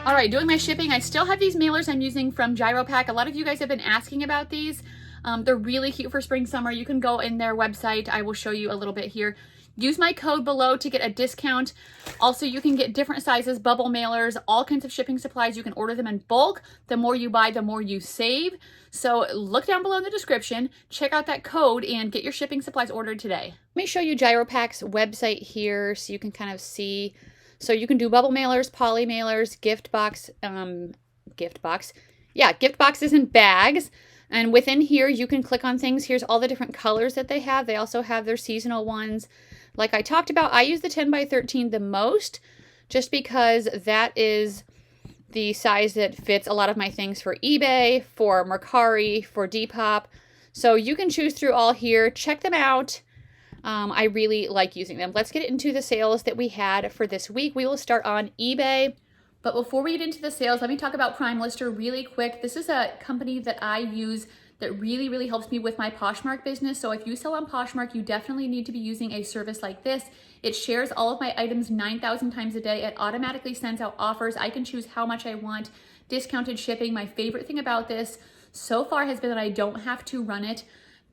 All right, doing my shipping. I still have these mailers I'm using from GyroPack. A lot of you guys have been asking about these. They're really cute for spring, summer. You can go in their website. I will show you a little bit here. Use my code below to get a discount. Also, you can get different sizes, bubble mailers, all kinds of shipping supplies. You can order them in bulk. The more you buy, the more you save. So look down below in the description, check out that code, and get your shipping supplies ordered today. Let me show you GyroPack's website here so you can kind of see. So you can do bubble mailers, poly mailers, gift boxes and bags. And within here, you can click on things. Here's all the different colors that they have. They also have their seasonal ones. Like I talked about, I use the 10 by 13 the most, just because that is the size that fits a lot of my things for eBay, for Mercari, for Depop. So you can choose through all here. Check them out. I really like using them. Let's get into the sales that we had for this week. We will start on eBay. But before we get into the sales, let me talk about Prime Lister really quick. This is a company that I use that really, really helps me with my Poshmark business. So if you sell on Poshmark, you definitely need to be using a service like this. It shares all of my items 9,000 times a day. It automatically sends out offers. I can choose how much I want, discounted shipping. My favorite thing about this so far has been that I don't have to run it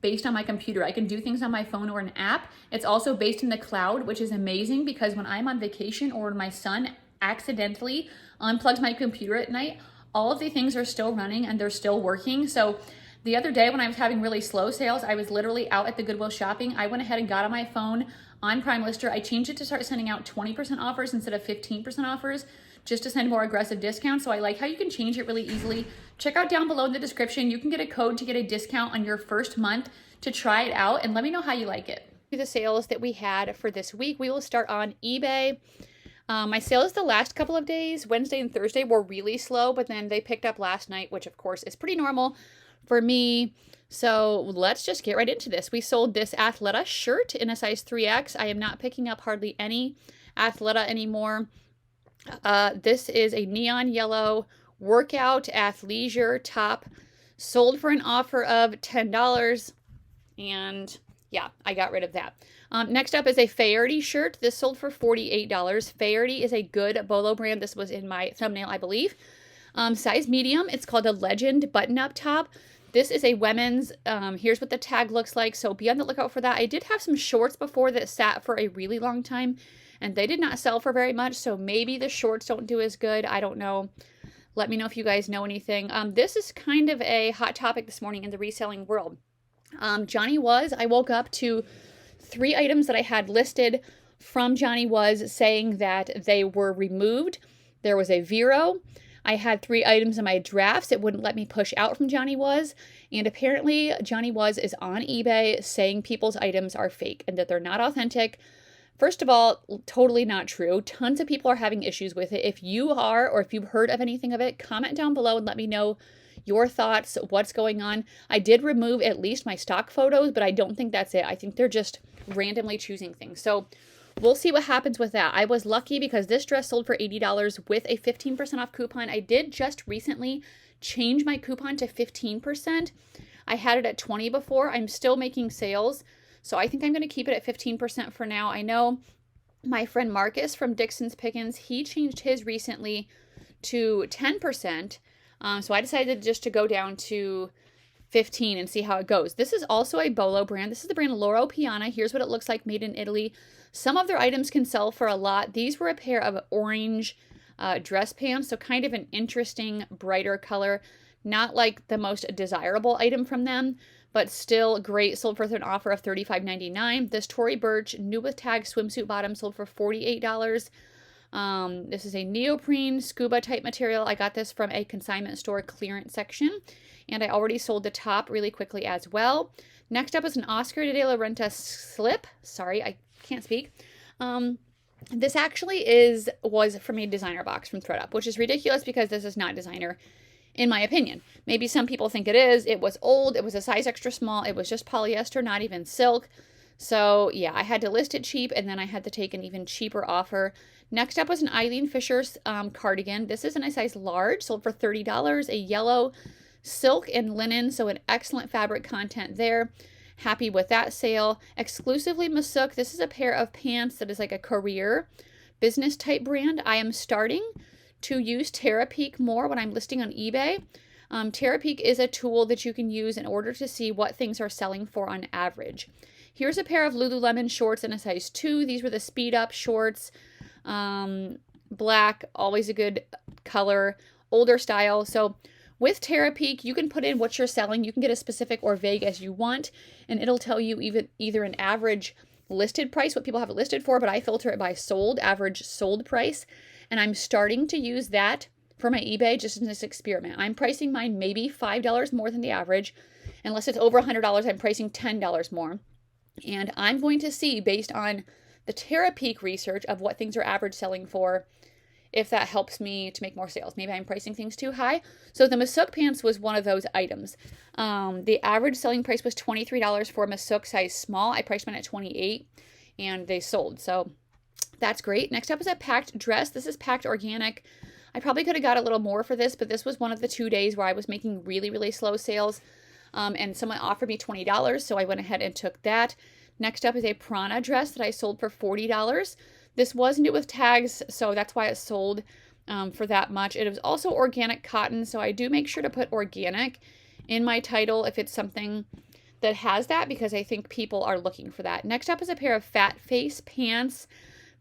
based on my computer. I can do things on my phone or an app. It's also based in the cloud, which is amazing because when I'm on vacation or when my son accidentally unplugs my computer at night, all of the things are still running and they're still working. So the other day when I was having really slow sales, I was literally out at the Goodwill shopping. I went ahead and got on my phone on Prime Lister. I changed it to start sending out 20% offers instead of 15% offers, just to send more aggressive discounts. So I like how you can change it really easily. Check out down below in the description. You can get a code to get a discount on your first month to try it out, and let me know how you like it. The sales that we had for this week, we will start on eBay. My sales the last couple of days, Wednesday and Thursday, were really slow, but then they picked up last night, which of course is pretty normal for me. So let's just get right into this. We sold this Athleta shirt in a size 3X. I am not picking up hardly any Athleta anymore. This is a neon yellow workout athleisure top, sold for an offer of $10. And yeah, I got rid of that. Next up is a Faherty shirt. This sold for $48. Faherty is a good Bolo brand. This was in my thumbnail, I believe. Size medium. It's called a Legend button-up top. This is a women's. Here's what the tag looks like, so be on the lookout for that. I did have some shorts before that sat for a really long time, and they did not sell for very much, so maybe the shorts don't do as good. I don't know. Let me know if you guys know anything. This is kind of a hot topic this morning in the reselling world. Johnny Was, I woke up to 3 items that I had listed from Johnny Was saying that they were removed. There was a Vero. I had 3 items in my drafts. It wouldn't let me push out from Johnny Was. And apparently Johnny Was is on eBay saying people's items are fake and that they're not authentic. First of all, totally not true. Tons of people are having issues with it. If you are, or if you've heard of anything of it, comment down below and let me know your thoughts, what's going on. I did remove at least my stock photos, but I don't think that's it. I think they're just randomly choosing things. So we'll see what happens with that. I was lucky because this dress sold for $80 with a 15% off coupon. I did just recently change my coupon to 15%. I had it at 20 before. I'm still making sales, so I think I'm going to keep it at 15% for now. I know my friend Marcus from Dixon's Pickens, he changed his recently to 10%. So I decided just to go down to 15 and see how it goes. This is also a Bolo brand. This is the brand Loro Piana. Here's what it looks like, made in Italy. Some of their items can sell for a lot. These were a pair of orange dress pants, so kind of an interesting, brighter color. Not like the most desirable item from them, but still great. Sold for an offer of $35.99. This Tory Burch new with tag swimsuit bottom sold for $48. This is a neoprene scuba type material. I got this from a consignment store clearance section, and I already sold the top really quickly as well. Next up is an Oscar de la Renta slip. Sorry, I can't speak. This actually was from a designer box from ThredUp, which is ridiculous because this is not designer, in my opinion. Maybe some people think it is. It was old. It was a size extra small. It was just polyester, not even silk. So yeah, I had to list it cheap, and then I had to take an even cheaper offer. Next up was an Eileen Fisher's cardigan. This is in a size large, sold for $30. A yellow silk and linen, so an excellent fabric content there. Happy with that sale. Exclusively Masuk. This is a pair of pants that is like a career business type brand. I am starting to use TerraPeek more when I'm listing on eBay. TerraPeek is a tool that you can use in order to see what things are selling for on average. Here's a pair of Lululemon shorts in a size 2. These were the speed up shorts. Black, always a good color, older style. So with TerraPeek, you can put in what you're selling. You can get as specific or vague as you want, and it'll tell you either an average listed price, what people have it listed for, but I filter it by sold, average sold price. And I'm starting to use that for my eBay just in this experiment. I'm pricing mine maybe $5 more than the average. Unless it's over $100, I'm pricing $10 more. And I'm going to see, based on the TerraPeek research of what things are average selling for, if that helps me to make more sales. Maybe I'm pricing things too high. So the Masuk pants was one of those items. The average selling price was $23 for a Masuk size small. I priced mine at $28 and they sold. So that's great. Next up is a packed dress. This is packed organic. I probably could have got a little more for this, but this was one of the 2 days where I was making really, really slow sales. And someone offered me $20, so I went ahead and took that. Next up is a Prana dress that I sold for $40. This was new with tags, so that's why it sold for that much. It was also organic cotton, so I do make sure to put organic in my title if it's something that has that, because I think people are looking for that. Next up is a pair of Fat Face pants.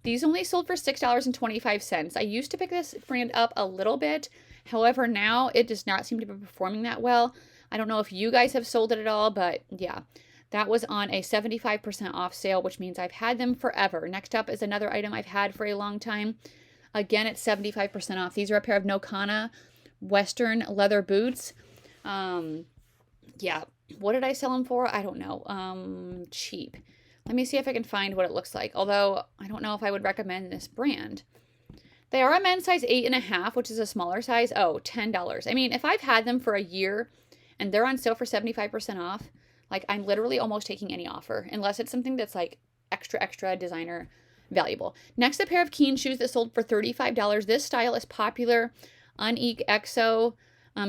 These only sold for $6.25. I used to pick this brand up a little bit. However, now it does not seem to be performing that well. I don't know if you guys have sold it at all, but yeah, that was on a 75% off sale, which means I've had them forever. Next up is another item I've had for a long time. Again, it's 75% off. These are a pair of Nokana Western leather boots. Yeah, what did I sell them for? I don't know. Cheap. Let me see if I can find what it looks like. Although, I don't know if I would recommend this brand. They are a men's size 8.5, which is a smaller size. Oh, $10. I mean, if I've had them for a year and they're on sale for 75% off, like, I'm literally almost taking any offer, unless it's something that's like extra designer valuable. Next, a pair of Keen shoes that sold for $35. This style is popular. Unique EXO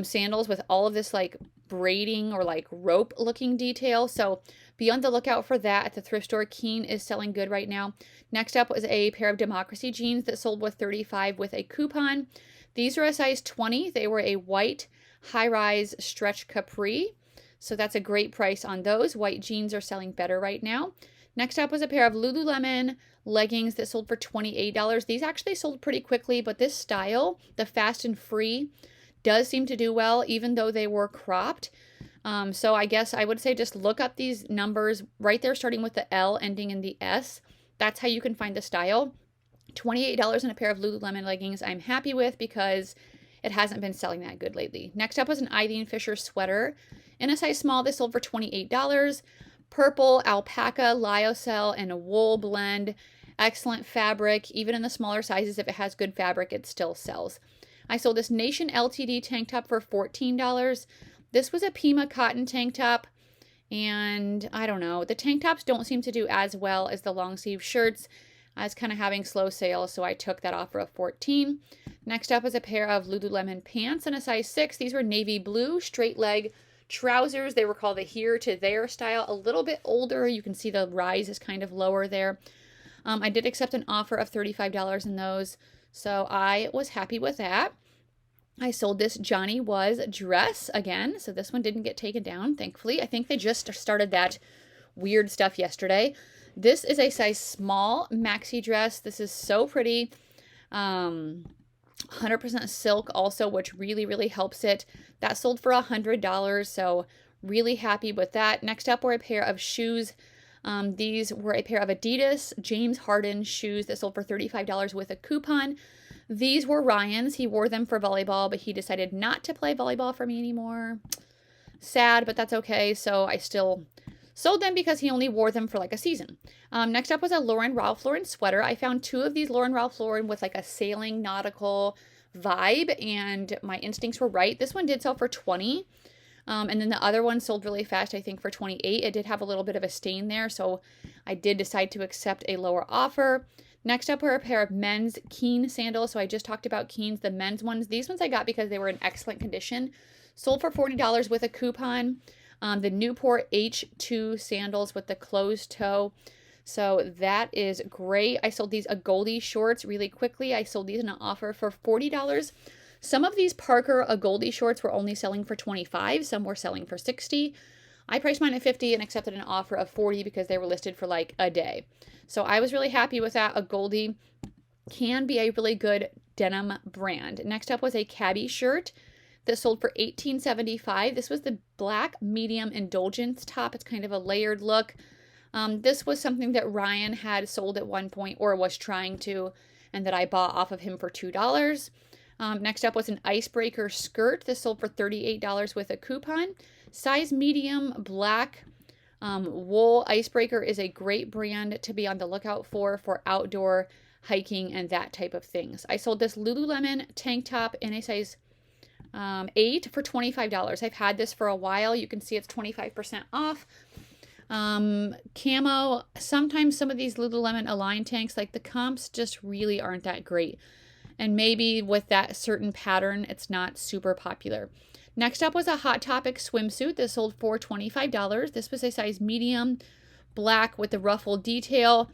sandals with all of this like braiding or like rope looking detail. So be on the lookout for that at the thrift store. Keen is selling good right now. Next up was a pair of Democracy jeans that sold with $35 with a coupon. These are a size 20. They were a white high-rise stretch capri. So that's a great price on those. White jeans are selling better right now. Next up was a pair of Lululemon leggings that sold for $28. These actually sold pretty quickly, but this style, the fast and free, does seem to do well, even though they were cropped. So I guess I would say just look up these numbers right there, starting with the L, ending in the S. That's how you can find the style. $28 in a pair of Lululemon leggings I'm happy with because it hasn't been selling that good lately. Next up was an Eileen Fisher sweater in a size small. This sold for $28. Purple, alpaca, lyocell, and a wool blend. Excellent fabric. Even in the smaller sizes, if it has good fabric, it still sells. I sold this Nation LTD tank top for $14. This was a Pima cotton tank top. And I don't know, the tank tops don't seem to do as well as the long sleeve shirts. I was kind of having slow sales, so I took that offer of $14. Next up is a pair of Lululemon pants in a size 6. These were navy blue, straight leg trousers. They were called the here to there style, a little bit older. You can see the rise is kind of lower there. I did accept an offer of $35 in those, so I was happy with that. I sold this Johnny Was dress again, so this one didn't get taken down, thankfully. I think they just started that weird stuff yesterday. This is a size small maxi dress. This is so pretty. 100% silk also, which really helps it. That sold for $100, so really happy with that. Next up were a pair of shoes. These were a pair of Adidas James Harden shoes that sold for $35 with a coupon. These were Ryan's. He wore them for volleyball, but he decided not to play volleyball for me anymore. Sad, but that's okay. So I still sold them because he only wore them for like a season. Next up was a Ralph Lauren sweater. I found 2 of these Ralph Lauren with like a sailing nautical vibe, and my instincts were right. This one did sell for $20. And then the other one sold really fast, I think for $28. It did have a little bit of a stain there, so I did decide to accept a lower offer. Next up were a pair of men's Keen sandals. So I just talked about Keens, the men's ones. These ones I got because they were in excellent condition. Sold for $40 with a coupon. The Newport H2 sandals with the closed toe So that is great. I sold these Goldie shorts really quickly. I sold these in an offer for $40. Some of these Parker Goldie shorts were only selling for $25. Some were selling for $60. I priced mine at $50 and accepted an offer of $40 because they were listed for like a day. So I was really happy with that. Goldie can be a really good denim brand. Next up was a cabbie shirt that sold for $18.75. This was the black medium indulgence top. It's kind of a layered look. This was something that Ryan had sold at one point, or was trying to, and that I bought off of him for $2. Next up was an icebreaker skirt. This sold for $38 with a coupon. Size medium, black wool. Icebreaker is a great brand to be on the lookout for outdoor hiking and that type of things. I sold this Lululemon tank top in a size 8 for $25. I've had this for a while. You can see it's 25% off. Camo. Sometimes some of these Lululemon Align tanks, like the comps just really aren't that great. And maybe with that certain pattern, it's not super popular. Next up was a Hot Topic swimsuit. This sold for $25. This was a size medium, black with the ruffled detail.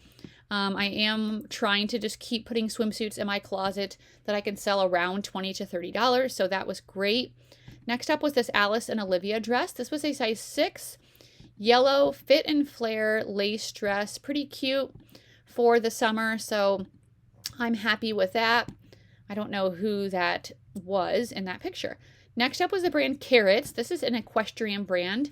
I am trying to just keep putting swimsuits in my closet that I can sell around $20 to $30. So that was great. Next up was this Alice and Olivia dress. This was a size 6, yellow fit and flare lace dress. Pretty cute for the summer. So I'm happy with that. I don't know who that was in that picture. Next up was the brand Carrots. This is an equestrian brand.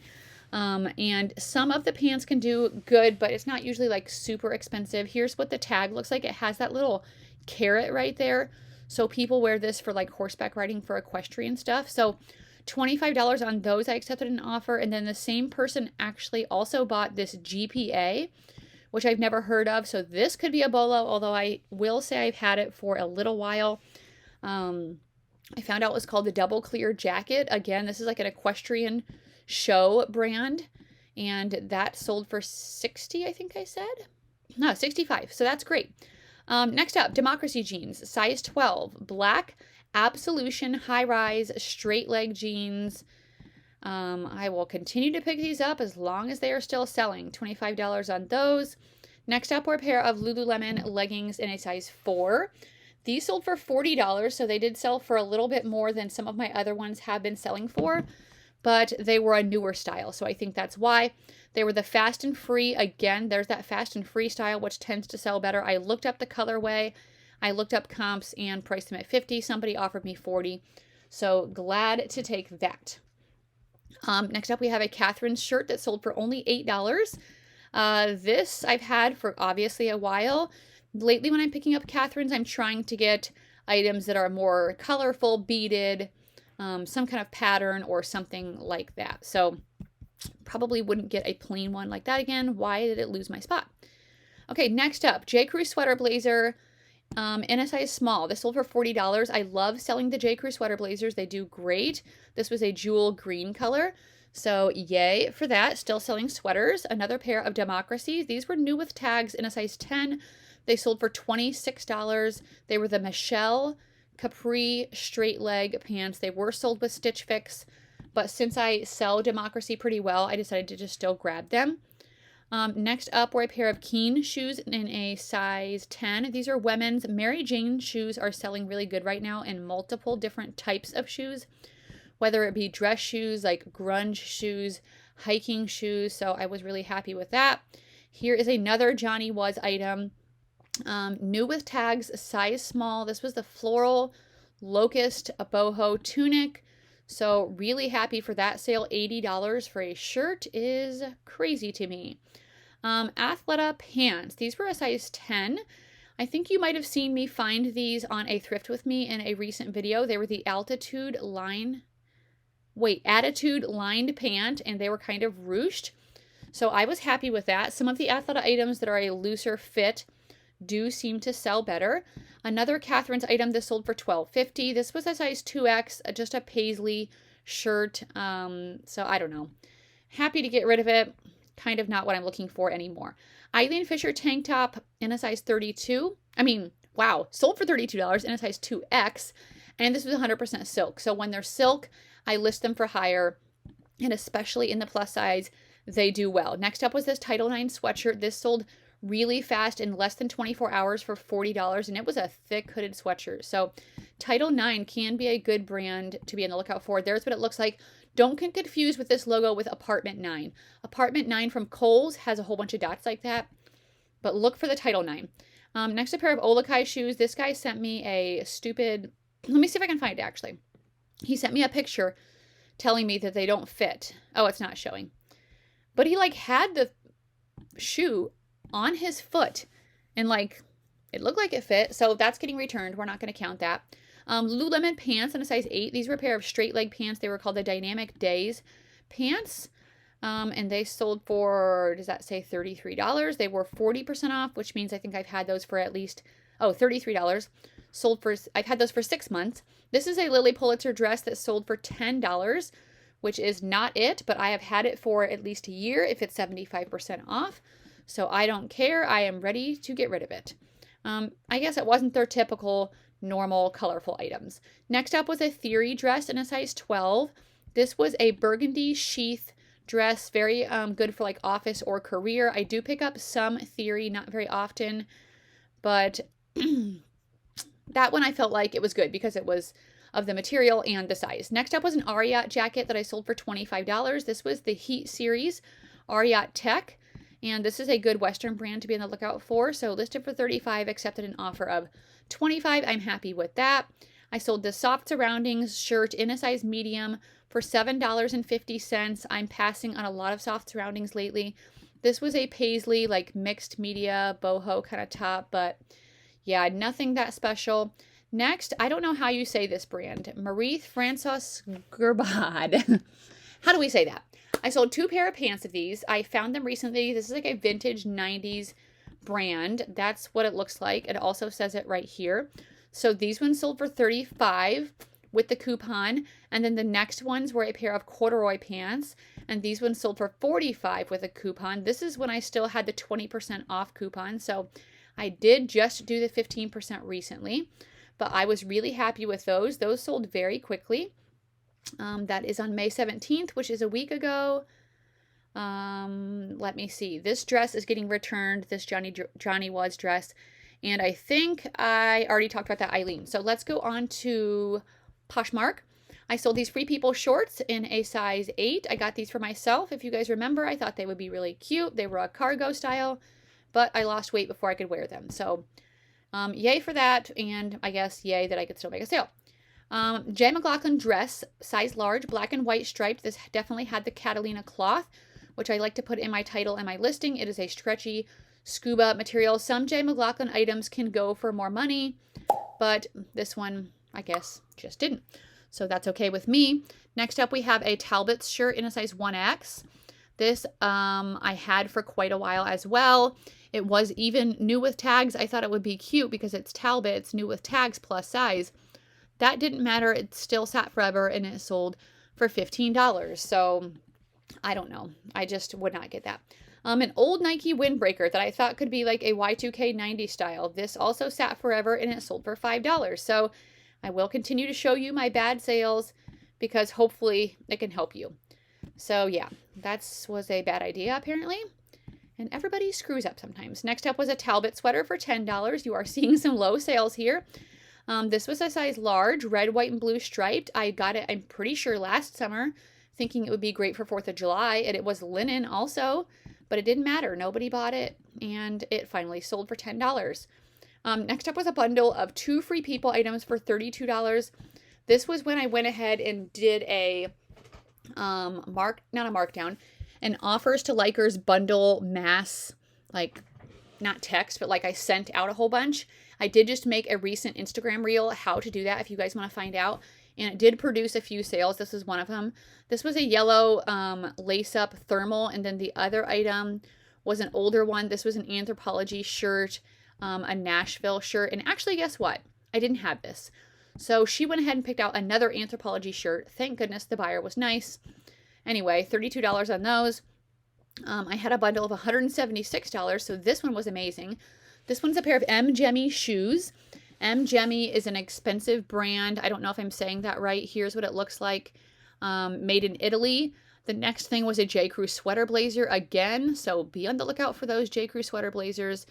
And some of the pants can do good, but it's not usually like super expensive. Here's what the tag looks like. It has that little carrot right there. So people wear this for like horseback riding for equestrian stuff. So $25 on those. I accepted an offer. And then the same person actually also bought this GPA, which I've never heard of. So this could be a bolo, although I will say I've had it for a little while. I found out it was called the Double Clear Jacket. Again, this is like an equestrian show brand, and that sold for $60, I think I said. No, $65. So that's great. Next up, Democracy jeans, size 12, black Absolution high-rise straight leg jeans. I will continue to pick these up as long as they are still selling. $25 on those. Next up were a pair of Lululemon leggings in a size 4. These sold for $40, so they did sell for a little bit more than some of my other ones have been selling for, but they were a newer style, so I think that's why. They were the fast and free. Again, there's that fast and free style, which tends to sell better. I looked up the colorway, I looked up comps, and priced them at $50. Somebody offered me $40, so glad to take that. Next up, we have a Catherine's shirt that sold for only $8. This I've had for obviously a while. Lately, when I'm picking up Catherine's, I'm trying to get items that are more colorful, beaded, some kind of pattern or something like that. So probably wouldn't get a plain one like that again. Why did it lose my spot? Okay, next up, J. Crew sweater blazer in a size small. This sold for $40. I love selling the J. Crew sweater blazers. They do great. This was a jewel green color. So yay for that. Still selling sweaters. Another pair of Democracies. These were new with tags in a size 10. They sold for $26. They were the Michelle Capri straight leg pants. They were sold with Stitch Fix, but since I sell Democracy pretty well, I decided to just still grab them. Next up were a pair of Keen shoes in a size 10. These are women's. Mary Jane shoes are selling really good right now in multiple different types of shoes, whether it be dress shoes, like grunge shoes, hiking shoes. So I was really happy with that. Here is another Johnny Was item. New with tags, size small. This was the floral locust boho tunic. So really happy for that sale. $80 for a shirt is crazy to me. Athleta pants. These were a size 10. I think you might have seen me find these on a Thrift With Me in a recent video. They were the Attitude lined pant, and they were kind of ruched. So I was happy with that. Some of the Athleta items that are a looser fit do seem to sell better. Another Catherine's item, this sold for $12.50. This was a size 2X, just a paisley shirt. So I don't know. Happy to get rid of it. Kind of not what I'm looking for anymore. Eileen Fisher tank top in a size 32. Sold for $32 in a size 2X. And this was 100% silk. So when they're silk, I list them for higher. And especially in the plus size, they do well. Next up was this Title IX sweatshirt. This sold really fast in less than 24 hours for $40, and it was a thick hooded sweatshirt. So Title IX can be a good brand to be on the lookout for. There's what it looks like. Don't get confused with this logo with Apartment 9. Apartment 9 from Kohl's has a whole bunch of dots like that, but look for the Title IX. Next, a pair of Olakai shoes. This guy sent me a stupid, let me see if I can find it actually. He sent me a picture telling me that they don't fit. Oh, it's not showing. But he like had the shoe on his foot and like it looked like it fit. So that's getting returned. We're not going to count that. Lululemon pants in a size 8. These were a pair of straight leg pants. They were called the Dynamic Days pants. And they sold for, does that say $33? They were 40% off, which means I think I've had those for at least, $33. Sold for, I've had those for 6 months. This is a Lily Pulitzer dress that sold for $10, which is not it, but I have had it for at least a year if it's 75% off. So I don't care. I am ready to get rid of it. I guess it wasn't their typical normal colorful items. Next up was a Theory dress in a size 12. This was a burgundy sheath dress, very good for like office or career. I do pick up some Theory, not very often, but that one I felt like it was good because it was of the material and the size. Next up was an Ariat jacket that I sold for $25. This was the Heat series Ariat Tech, and this is a good Western brand to be on the lookout for. So listed for $35, accepted an offer of $25. I'm happy with that. I sold the Soft Surroundings shirt in a size medium for $7.50. I'm passing on a lot of soft surroundings lately. This was a paisley, like mixed media, boho kind of top, but yeah, nothing that special. Next, I don't know how you say this brand. Marith Francois Gerbad. How do we say that? I sold 2 pair of pants of these. I found them recently. This is like a vintage 90s brand. That's what it looks like. It also says it right here. So these ones sold for $35 with the coupon. And then the next ones were a pair of corduroy pants. And these ones sold for $45 with a coupon. This is when I still had the 20% off coupon. So I did just do the 15% recently. But I was really happy with those. Those sold very quickly. That is on May 17th, which is a week ago. Let me see. This dress is getting returned, this Johnny Was dress. And I think I already talked about that, Eileen. So let's go on to Poshmark. I sold these Free People shorts in a size 8. I got these for myself. If you guys remember, I thought they would be really cute. They were a cargo style, but I lost weight before I could wear them. So yay for that, and I guess yay that I could still make a sale. J. McLaughlin dress, size large, black and white striped. This definitely had the Catalina cloth, which I like to put in my title and my listing. It is a stretchy scuba material. Some J. McLaughlin items can go for more money, but this one, I guess, just didn't. So that's okay with me. Next up, we have a Talbot's shirt in a size 1X. This I had for quite a while as well. It was even new with tags. I thought it would be cute because it's Talbot. It's new with tags plus size. That didn't matter. It still sat forever and it sold for $15. So I don't know. I just would not get that. An old Nike windbreaker that I thought could be like a Y2K 90 style. This also sat forever and it sold for $5. So I will continue to show you my bad sales because hopefully it can help you. So yeah, that was a bad idea apparently. And everybody screws up sometimes. Next up was a Talbot sweater for $10. You are seeing some low sales here. This was a size large, red, white, and blue striped. I got it, I'm pretty sure, last summer, thinking it would be great for 4th of July. And it was linen also, but it didn't matter. Nobody bought it, and it finally sold for $10. Next up was a bundle of 2 Free People items for $32. This was when I went ahead and did a an offers to likers bundle mass, like not text, but like I sent out a whole bunch. I did just make a recent Instagram reel how to do that if you guys want to find out. And it did produce a few sales. This is one of them. This was a yellow lace-up thermal, and then the other item was an older one. This was an Anthropologie shirt, a Nashville shirt. And actually, guess what? I didn't have this. So she went ahead and picked out another Anthropologie shirt. Thank goodness the buyer was nice. Anyway, $32 on those. I had a bundle of $176, so this one was amazing. This one's a pair of M. Jemmy shoes. M. Jemmy is an expensive brand. I don't know if I'm saying that right. Here's what it looks like. Made in Italy. The next thing was a J. Crew sweater blazer again. So be on the lookout for those J. Crew sweater blazers.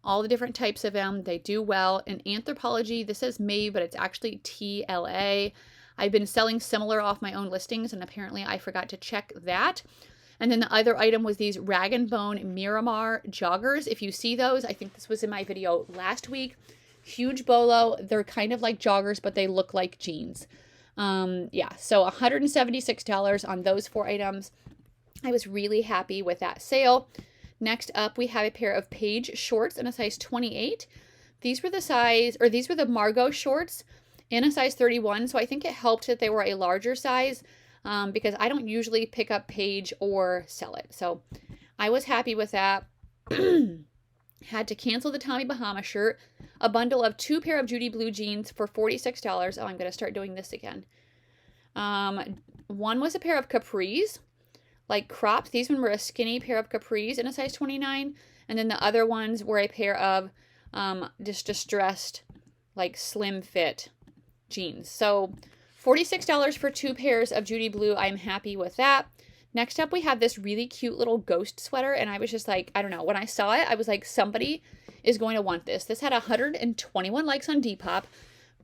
All the different types of them. They do well. In Anthropologie, this says May, but it's actually TLA. I've been selling similar off my own listings, and apparently I forgot to check that. And then the other item was these Rag & Bone Miramar joggers. If you see those, I think this was in my video last week. Huge bolo. They're kind of like joggers, but they look like jeans. Yeah, so $176 on those 4 items. I was really happy with that sale. Next up, we have a pair of Paige shorts in a size 28. These were the Margot shorts in a size 31. So I think it helped that they were a larger size because I don't usually pick up Paige or sell it. So I was happy with that. Had to cancel the Tommy Bahama shirt. A bundle of 2 pair of Judy Blue jeans for $46. Oh, I'm going to start doing this again. One was a pair of capris, like crops. These one were a skinny pair of capris in a size 29. And then the other ones were a pair of just distressed, like slim fit jeans. So $46 for 2 pairs of Judy Blue. I'm happy with that. Next up, we have this really cute little ghost sweater. And I was just like, I don't know. When I saw it, I was like, somebody is going to want this. This had 121 likes on Depop,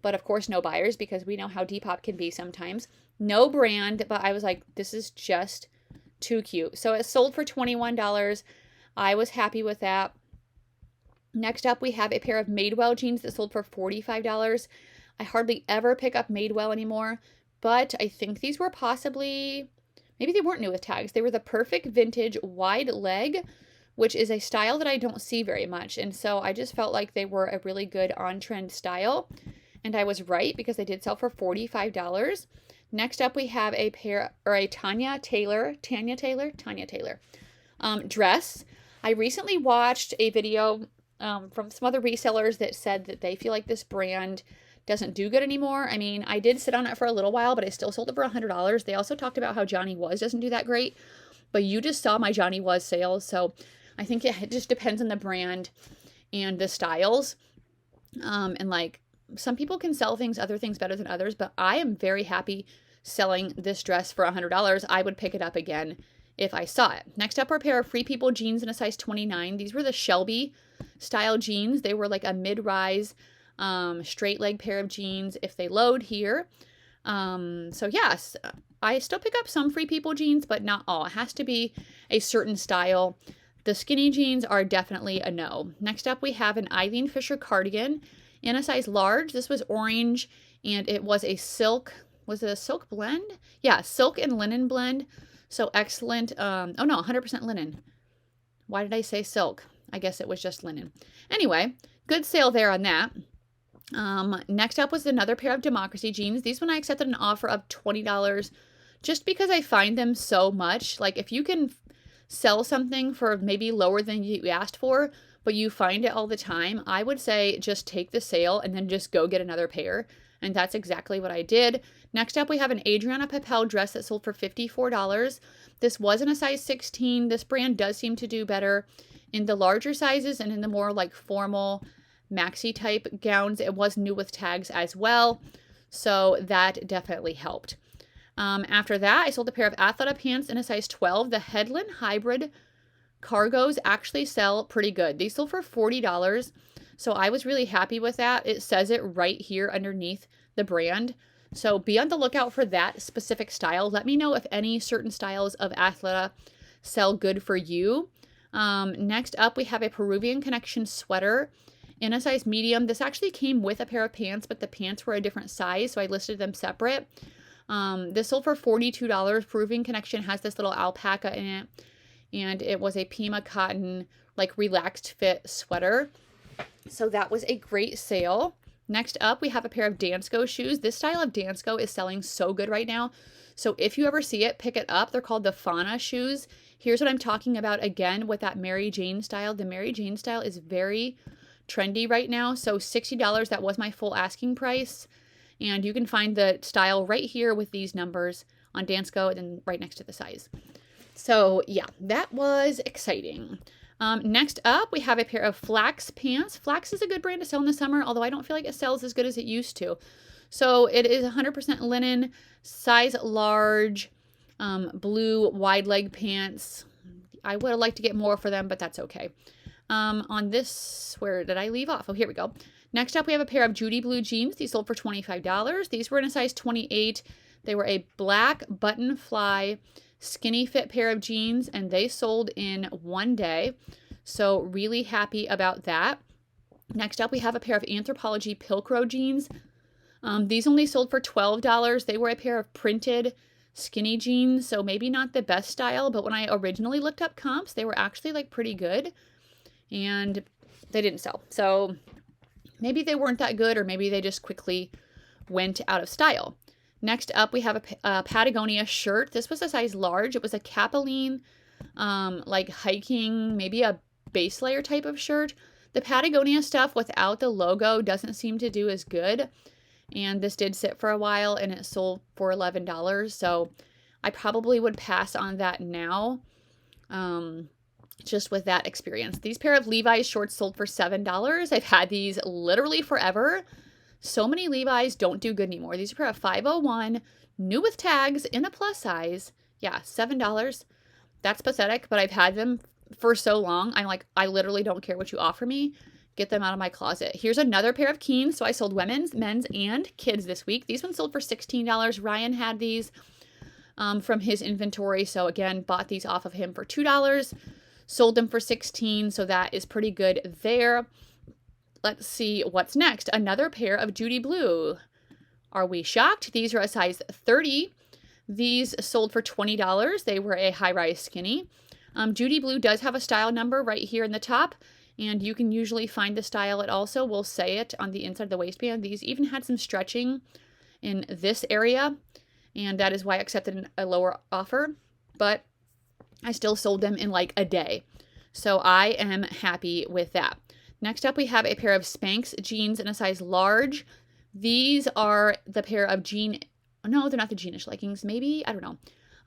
but of course no buyers because we know how Depop can be sometimes. No brand, but I was like, this is just too cute. So it sold for $21. I was happy with that. Next up, we have a pair of Madewell jeans that sold for $45. I hardly ever pick up Madewell anymore, but I think these were possibly, maybe they weren't new with tags. They were the perfect vintage wide leg, which is a style that I don't see very much. And so I just felt like they were a really good on-trend style. And I was right because they did sell for $45. Next up, we have a pair, or a Tanya Taylor dress. I recently watched a video from some other resellers that said that they feel like this brand doesn't do good anymore. I mean, I did sit on it for a little while, but I still sold it for $100. They also talked about how Johnny Was doesn't do that great, but you just saw my Johnny Was sales. So I think it just depends on the brand and the styles. And like some people can sell other things better than others, but I am very happy selling this dress for $100. I would pick it up again if I saw it. Next up are a pair of Free People jeans in a size 29. These were the Shelby style jeans. They were like a mid-rise straight leg pair of jeans if they load here. So yes, I still pick up some Free People jeans, but not all. It has to be a certain style. The skinny jeans are definitely a no. Next up, we have an Eileen Fisher cardigan in a size large. This was orange, and it was a silk. Was it a silk blend? Yeah, silk and linen blend. So excellent. Oh no, 100% linen. Why did I say silk? I guess it was just linen. Anyway, good sale there on that. Next up was another pair of Democracy jeans. These one I accepted an offer of $20 just because I find them so much. Like if you can sell something for maybe lower than you asked for, but you find it all the time, I would say just take the sale and then just go get another pair. And that's exactly what I did. Next up, we have an Adriana Papel dress that sold for $54. This was in a size 16. This brand does seem to do better in the larger sizes and in the more like formal maxi type gowns. It was new with tags as well. So that definitely helped. After that, I sold a pair of Athleta pants in a size 12. The Headland Hybrid cargos actually sell pretty good. These sold for $40. So I was really happy with that. It says it right here underneath the brand. So be on the lookout for that specific style. Let me know if any certain styles of Athleta sell good for you. Next up, we have a Peruvian Connection sweater in a size medium. This actually came with a pair of pants, but the pants were a different size, so I listed them separate. This sold for $42. Peruvian Connection has this little alpaca in it, and it was a Pima cotton, like relaxed fit sweater. So that was a great sale. Next up, we have a pair of Dansko shoes. This style of Dansko is selling so good right now. So if you ever see it, pick it up. They're called the Fauna shoes. Here's what I'm talking about again with that Mary Jane style. The Mary Jane style is very trendy right now. So $60, that was my full asking price. And you can find the style right here with these numbers on Dansko and then right next to the size. So yeah, that was exciting. Next up, we have a pair of Flax pants. Flax is a good brand to sell in the summer, although I don't feel like it sells as good as it used to. So it is 100% linen, size large. blue wide leg pants. I would have liked to get more for them, but that's okay. On this, where did I leave off? Oh, here we go. Next up, we have a pair of Judy blue jeans. These sold for $25. These were in a size 28. They were a black button fly skinny fit pair of jeans, and they sold in one day. So really happy about that. Next up, we have a pair of Anthropologie Pilcrow jeans. These only sold for $12. They were a pair of printed skinny jeans, so maybe not the best style, but when I originally looked up comps, they were actually like pretty good, and they didn't sell. So maybe they weren't that good, or maybe they just quickly went out of style. Next up, we have a Patagonia shirt. This was a size large. It was a Capilene, like hiking, maybe a base layer type of shirt. The Patagonia stuff without the logo doesn't seem to do as good. And this did sit for a while, and it sold for $11. So I probably would pass on that now, just with that experience. These pair of Levi's shorts sold for $7. I've had these literally forever. So many Levi's don't do good anymore. These are a pair of 501, new with tags, in a plus size. Yeah, $7. That's pathetic, but I've had them for so long. I'm like, I literally don't care what you offer me. Get them out of my closet. Here's another pair of Keens. So I sold women's, men's, and kids this week. These ones sold for $16. Ryan had these from his inventory. So again, bought these off of him for $2. Sold them for $16. So that is pretty good there. Let's see what's next. Another pair of Judy Blue. Are we shocked? These are a size 30. These sold for $20. They were a high-rise skinny. Judy Blue does have a style number right here in the top, and you can usually find the style. It also will say it on the inside of the waistband. These even had some stretching in this area, and that is why I accepted a lower offer, but I still sold them in like a day. So I am happy with that. Next up, we have a pair of Spanx jeans in a size large. These are the pair of no, they're not the jeanish leggings. Maybe, I don't know.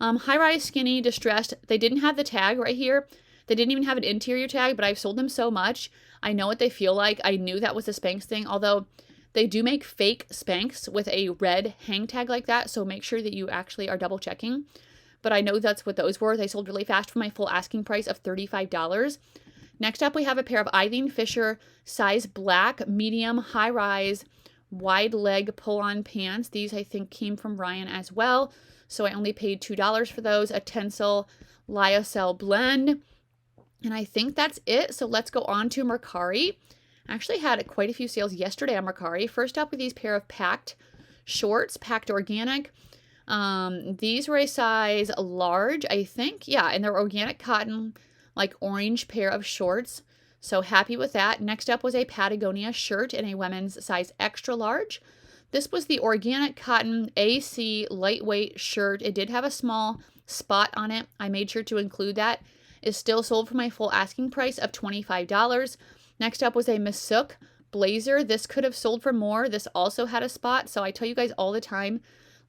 High-rise skinny distressed. They didn't have the tag right here. They didn't even have an interior tag, but I've sold them so much. I know what they feel like. I knew that was a Spanx thing, although they do make fake Spanx with a red hang tag like that, so make sure that you actually are double checking. But I know that's what those were. They sold really fast for my full asking price of $35. Next up, we have a pair of Eileen Fisher size black, medium, high-rise, wide leg pull-on pants. These, I think, came from Ryan as well. So I only paid $2 for those. A Tencel Lyocell blend. And I think that's it. So let's go on to Mercari. I actually had quite a few sales yesterday on Mercari. First up with these pair of packed shorts, packed organic. These were a size large, I think. Yeah, and they're organic cotton, like orange pair of shorts. So happy with that. Next up was a Patagonia shirt in a women's size extra large. This was the organic cotton AC lightweight shirt. It did have a small spot on it. I made sure to include that. It's still sold for my full asking price of $25. Next up was a Missouk blazer. This could have sold for more. This also had a spot. So I tell you guys all the time,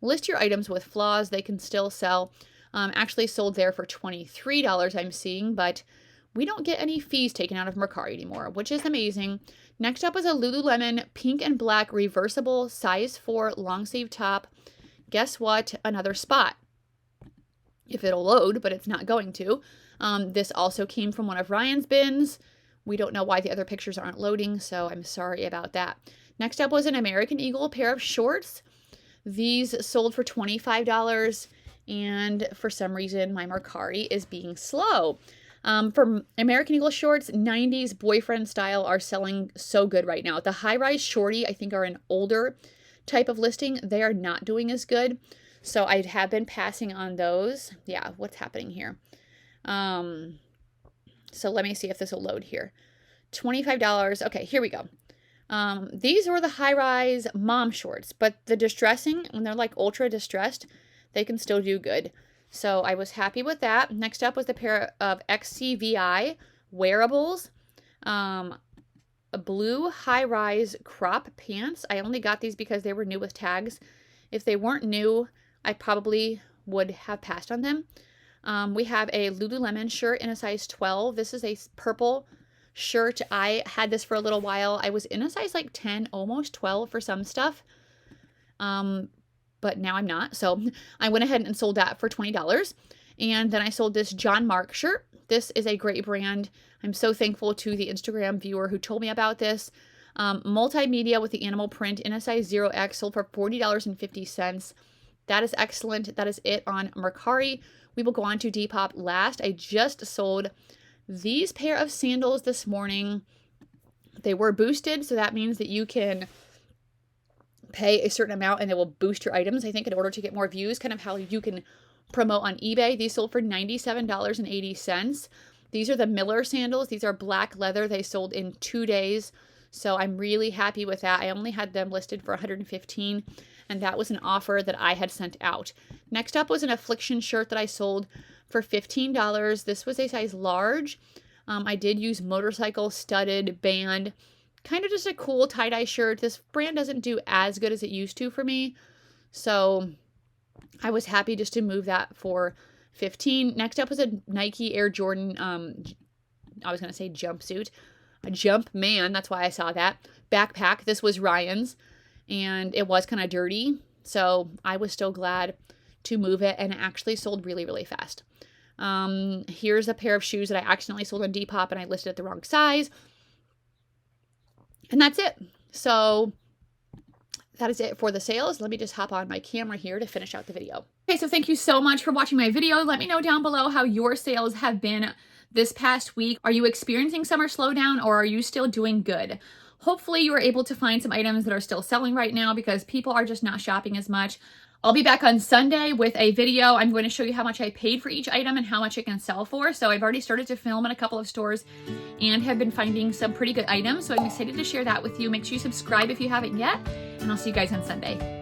list your items with flaws. They can still sell. Actually sold there for $23 I'm seeing, but we don't get any fees taken out of Mercari anymore, which is amazing. Next up was a Lululemon pink and black reversible size 4 long sleeve top. Guess what? Another spot. If it'll load, but it's not going to. This also came from one of Ryan's bins. We don't know why the other pictures aren't loading, so I'm sorry about that. Next up was an American Eagle pair of shorts. These sold for $25. And for some reason, my Mercari is being slow. For American Eagle shorts, 90s boyfriend style are selling so good right now. The high-rise shorty, I think, are an older type of listing. They are not doing as good. So I have been passing on those. Yeah, what's happening here? So let me see if this will load here. $25. Okay, here we go. These were the high-rise mom shorts, but the distressing, when they're like ultra distressed, they can still do good. So I was happy with that. Next up was the pair of XCVI wearables. A blue high-rise crop pants. I only got these because they were new with tags. If they weren't new, I probably would have passed on them. We have a Lululemon shirt in a size 12. This is a purple shirt. I had this for a little while. I was in a size like 10, almost 12 for some stuff. but now I'm not. So I went ahead and sold that for $20. And then I sold this John Mark shirt. This is a great brand. I'm so thankful to the Instagram viewer who told me about this. Multimedia with the animal print in a size 0X sold for $40.50. That is excellent. That is it on Mercari. We will go on to Depop last. I just sold these pair of sandals this morning. They were boosted, so that means that you can pay a certain amount and it will boost your items, I think, in order to get more views, kind of how you can promote on eBay. These sold for $97.80. These are the Miller sandals. These are black leather. They sold in 2 days. So I'm really happy with that. I only had them listed for $115, and that was an offer that I had sent out. Next up was an Affliction shirt that I sold for $15. This was a size large. I did use motorcycle studded band, kind of just a cool tie-dye shirt. This brand doesn't do as good as it used to for me, so I was happy just to move that for $15. Next up was a Nike Air Jordan, I was going to say jumpsuit, a Jump Man, that's why I saw that, backpack. This was Ryan's, and it was kind of dirty, so I was still glad to move it, and it actually sold really, really fast. Here's a pair of shoes that I accidentally sold on Depop, and I listed at the wrong size. And that's it. So that is it for the sales. Let me just hop on my camera here to finish out the video. Okay, so thank you so much for watching my video. Let me know down below how your sales have been this past week. Are you experiencing summer slowdown, or are you still doing good? Hopefully you are able to find some items that are still selling right now because people are just not shopping as much. I'll be back on Sunday with a video. I'm going to show you how much I paid for each item and how much it can sell for. So I've already started to film in a couple of stores and have been finding some pretty good items. So I'm excited to share that with you. Make sure you subscribe if you haven't yet, and I'll see you guys on Sunday.